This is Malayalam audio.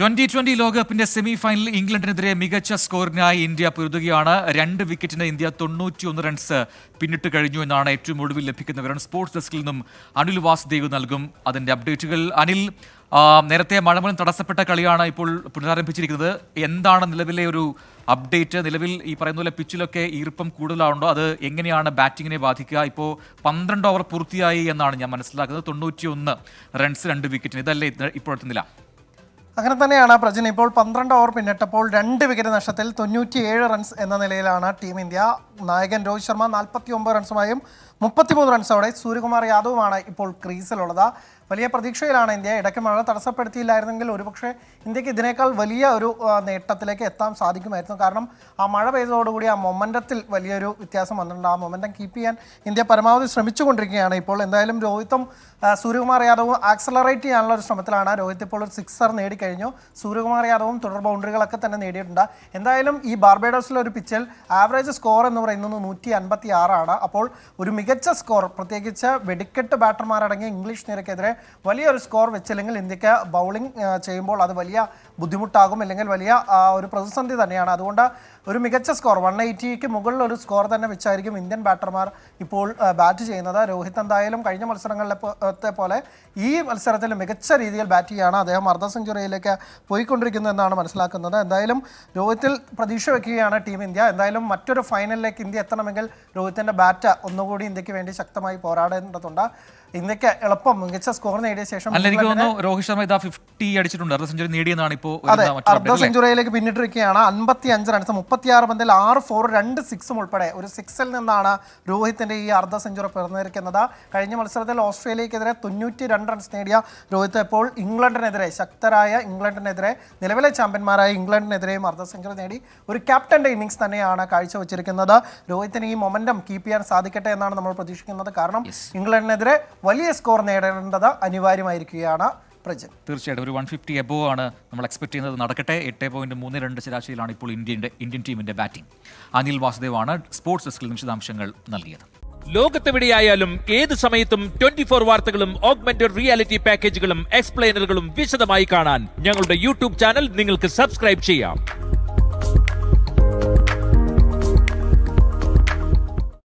2020 ലോകകപ്പിന്റെ സെമി ഫൈനലിൽ ഇംഗ്ലണ്ടിനെതിരെ മികച്ച സ്കോറിനായി ഇന്ത്യ പൊരുതുകയാണ്. 2 വിക്കറ്റിന് ഇന്ത്യ 91 റൺസ് പിന്നിട്ട് കഴിഞ്ഞു എന്നാണ് ഏറ്റവും ഒടുവിൽ ലഭിക്കുന്ന വിവരം. സ്പോർട്സ് ഡെസ്കിൽ നിന്നും അനിൽ വാസുദേവ് നൽകും അതിന്റെ അപ്ഡേറ്റുകൾ. അനിൽ, നേരത്തെ മഴമൂലം തടസ്സപ്പെട്ട കളിയാണ് ഇപ്പോൾ പുനരാരംഭിച്ചിരിക്കുന്നത്. എന്താണ് നിലവിലെ ഒരു അപ്ഡേറ്റ്? നിലവിൽ ഈ പറയുന്ന പോലെ പിച്ചിലൊക്കെ ഈർപ്പം കൂടുതലാണോ? അത് എങ്ങനെയാണ് ബാറ്റിങ്ങിനെ ബാധിക്കുക? ഇപ്പോൾ 12 ഓവർ പൂർത്തിയായി എന്നാണ് ഞാൻ മനസ്സിലാക്കുന്നത്. 91 റൺസ് 2 വിക്കറ്റിന്. ഇതല്ലേ ഇപ്പോഴത്തെ നില? അങ്ങനെ തന്നെയാണ് പ്രജിൻ. ഇപ്പോൾ 12 ഓവർ പിന്നിട്ടപ്പോൾ 2 വിക്കറ്റ് നഷ്ടത്തിൽ 97 റൺസ് എന്ന നിലയിലാണ് ടീം ഇന്ത്യ. നായകൻ രോഹിത് ശർമ്മ 49 റൺസുമായും 33 റൺസോടെ സൂര്യകുമാർ യാദവുമാണ് ഇപ്പോൾ ക്രീസിലുള്ളത്. വലിയ പ്രതീക്ഷയിലാണ് ഇന്ത്യ. ഇടയ്ക്ക് മഴ തടസ്സപ്പെടുത്തിയില്ലായിരുന്നെങ്കിൽ ഒരുപക്ഷെ ഇന്ത്യക്ക് ഇതിനേക്കാൾ വലിയ ഒരു നേട്ടത്തിലേക്ക് എത്താൻ സാധിക്കുമായിരുന്നു. കാരണം ആ മഴ പെയ്തതോടുകൂടി ആ മൊമെൻറ്റത്തിൽ വലിയൊരു വ്യത്യാസം വന്നിട്ടുണ്ട്. ആ മൊമെൻറ്റം കീപ്പ് ചെയ്യാൻ ഇന്ത്യ പരമാവധി ശ്രമിച്ചുകൊണ്ടിരിക്കുകയാണ്. ഇപ്പോൾ എന്തായാലും രോഹിത്തും സൂര്യകുമാർ യാദവും ആക്സലറേറ്റ് ചെയ്യാനുള്ള ഒരു ശ്രമത്തിലാണ്. രോഹിത് ഇപ്പോൾ ഒരു 6 നേടിക്കഴിഞ്ഞു. സൂര്യകുമാർ യാദവും തുടർ ബൗണ്ടറികളൊക്കെ തന്നെ നേടിയിട്ടുണ്ട്. എന്തായാലും ഈ ബാർബേഡോസിലെ ഒരു പിച്ചിൽ ആവറേജ് സ്കോർ എന്ന് പറയുന്നത് 156 ആണ്. അപ്പോൾ ഒരു മികച്ച സ്കോർ, പ്രത്യേകിച്ച് വെടിക്കെട്ട് ബാറ്റർമാരടങ്ങിയ ഇംഗ്ലീഷ് നിരക്കെതിരെ വലിയൊരു സ്കോർ വെച്ചില്ലെങ്കിൽ ഇന്ത്യക്ക് ബൗളിംഗ് ചെയ്യുമ്പോൾ അത് വലിയ ബുദ്ധിമുട്ടാകും, അല്ലെങ്കിൽ വലിയ ഒരു പ്രതിസന്ധി തന്നെയാണ്. അതുകൊണ്ട് ഒരു മികച്ച സ്കോർ 180ക്ക് മുകളിൽ ഒരു സ്കോർ തന്നെ വെച്ചായിരിക്കും ഇന്ത്യൻ ബാറ്റർമാർ ഇപ്പോൾ ബാറ്റ് ചെയ്യുന്നത്. രോഹിത് എന്തായാലും കഴിഞ്ഞ മത്സരങ്ങളിലെ പോലെ ഈ മത്സരത്തിൽ മികച്ച രീതിയിൽ ബാറ്റ് ചെയ്യുകയാണ്. അദ്ദേഹം അർദ്ധ സെഞ്ചുറിയിലേക്ക് പോയിക്കൊണ്ടിരിക്കുന്നു എന്നാണ് മനസ്സിലാക്കുന്നത്. എന്തായാലും രോഹിത്തിൽ പ്രതീക്ഷ വയ്ക്കുകയാണ് ടീം ഇന്ത്യ. എന്തായാലും മറ്റൊരു ഫൈനലിലേക്ക് ഇന്ത്യ എത്തണമെങ്കിൽ രോഹിത്തിൻ്റെ ബാറ്റ് ഒന്നുകൂടി ഇന്ത്യക്ക് വേണ്ടി ശക്തമായി പോരാടേണ്ടതുണ്ട്. ഇന്ത്യക്ക് എളുപ്പം മികച്ച സ്കോർ നേടിയ ശേഷം എനിക്ക് തോന്നുന്നു രോഹിത് ശർമ്മ 50 അടിച്ചിട്ടുണ്ട്. അർദ്ധ സെഞ്ചുറി നേടിയെന്നാണ് ഇപ്പോൾ. അതെ, അർദ്ധ സെഞ്ചുറിയിലേക്ക് പിന്നിട്ടിരിക്കുകയാണ്. 56 റൺസ്, 36 പന്തിൽ 6 4 2 6 ഉൾപ്പെടെ ഒരു 6ൽ നിന്നാണ് രോഹിത്തിന്റെ ഈ അർദ്ധ സെഞ്ചുറി പിറന്നിരിക്കുന്നത്. കഴിഞ്ഞ മത്സരത്തിൽ ഓസ്ട്രേലിയക്കെതിരെ 92 റൺസ് നേടിയ രോഹിത് ഇപ്പോൾ ഇംഗ്ലണ്ടിനെതിരെ, ശക്തരായ ഇംഗ്ലണ്ടിനെതിരെ, നിലവിലെ ചാമ്പ്യന്മാരായ ഇംഗ്ലണ്ടിനെതിരെയും അർദ്ധ സെഞ്ചുറി നേടി ഒരു ക്യാപ്റ്റന്റെ ഇന്നിംഗ്സ് തന്നെയാണ് കാഴ്ചവെച്ചിരിക്കുന്നത്. രോഹിത്തിന് ഈ മൊമെന്റം കീപ്പ് ചെയ്യാൻ സാധിക്കട്ടെ എന്നാണ് നമ്മൾ പ്രതീക്ഷിക്കുന്നത്. കാരണം ഇംഗ്ലണ്ടിനെതിരെ വലിയ സ്കോർ നേടേണ്ടത് അനിവാര്യമായിരിക്കുകയാണ്. തീർച്ചയായിട്ടും ഒരു 150 എബോവ് ആണ് നമ്മൾ എക്സ്പെക്ട് ചെയ്യുന്നത്. നടക്കട്ടെ. 8.32 ശരാശരിയിലാണ് ഇപ്പോൾ ഇന്ത്യൻ ടീമിന്റെ ബാറ്റിംഗ്. അനിൽ വാസുദേവാണ് സ്പോർട്സ് ഡെസ്കിൽ വിശദാംശങ്ങൾ നൽകിയത്. ലോകത്തെവിടെയായാലും ഏത് സമയത്തും 24 വാർത്തകളും ഓഗ്മെന്റഡ് റിയാലിറ്റി പാക്കേജുകളും എക്സ്പ്ലെയിനറുകളും വിശദമായി കാണാൻ ഞങ്ങളുടെ യൂട്യൂബ് ചാനൽ നിങ്ങൾക്ക് സബ്സ്ക്രൈബ് ചെയ്യാം.